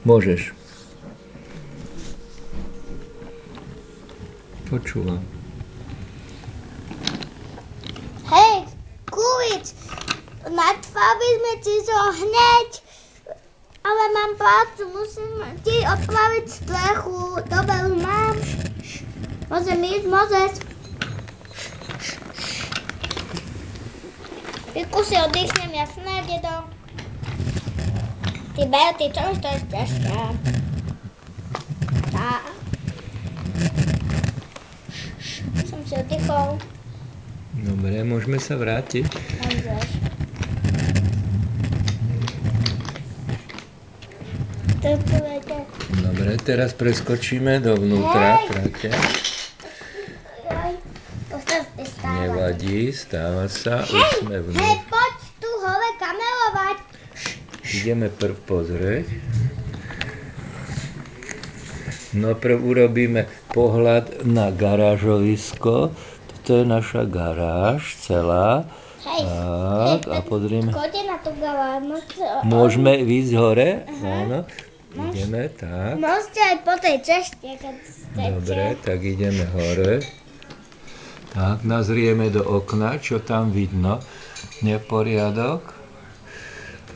Môžeš. Počúvam. Hej, Kulič, natvali sme ti to hneď, ale mám prácu, musím ti odpraviť strechu. Dobre, už mám. Môžem ísť, môžeš. Chvíľku si oddychnem, jasné, dedo. Ty ber, ty čo už to je ťažké. Tá. Som si oddychol. Dobre, môžeme sa vrátiť. Môžeš. Dobre, teraz preskočíme dovnútra trate. Nevadí, stáva sa, už sme vnútri. Hej, poď tu hore kamerovať. Ideme prv pozrieť. No prv urobíme pohľad na garážovisko. Toto je naša garáž celá. Hej, tak, a pozrieme. Chodte na tú garáž. Môžeme ísť hore? Áno. Ideme, tak. Môžete aj po tej ceste, keď chcete. Dobre, tak ideme hore. Tak, nazrieme do okna, čo tam vidno. Neporiadok.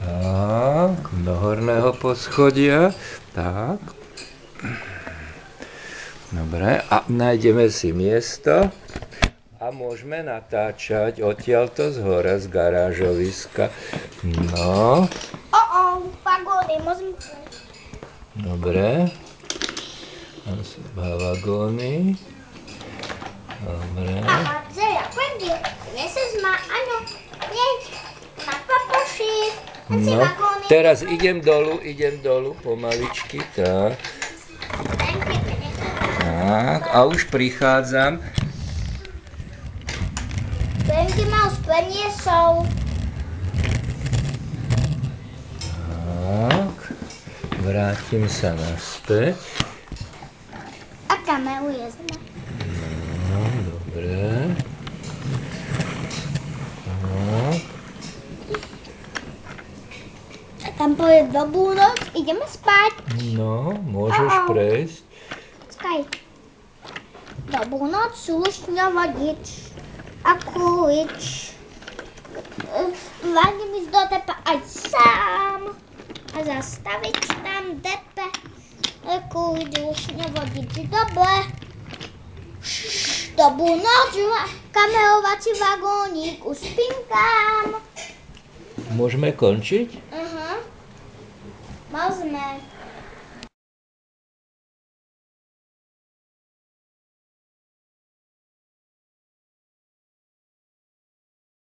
Tak, do horného poschodia. Tak. Dobre, a nájdeme si miesto a môžeme natáčať odtiaľto z hora, z garážoviska. No. Vagóny, môžem... Dobre. Tam sú dva vagóny. Dobre. Aha, Zeja, poďme. Neseš ma, áno. Nie, na papoši. No, teraz idem dolu pomaličky, tak. Tak, a už prichádzam. Benky ma už preniesol. Tak, vrátim sa naspäť. A kameruje sme. No, dobre. Tak. A tam pôjde dobrú noc, ideme spať. No, môžeš prejsť. Počkaj. Dobrú noc, slušňa vodič. A Kulič. Vládnem ísť do tepa aj sám. A zastaviť tam depe. Kulič, slušňa vodič. Dobre. Dobrú noc, kamerovací vagónik. Už spinkám. Môžeme končiť?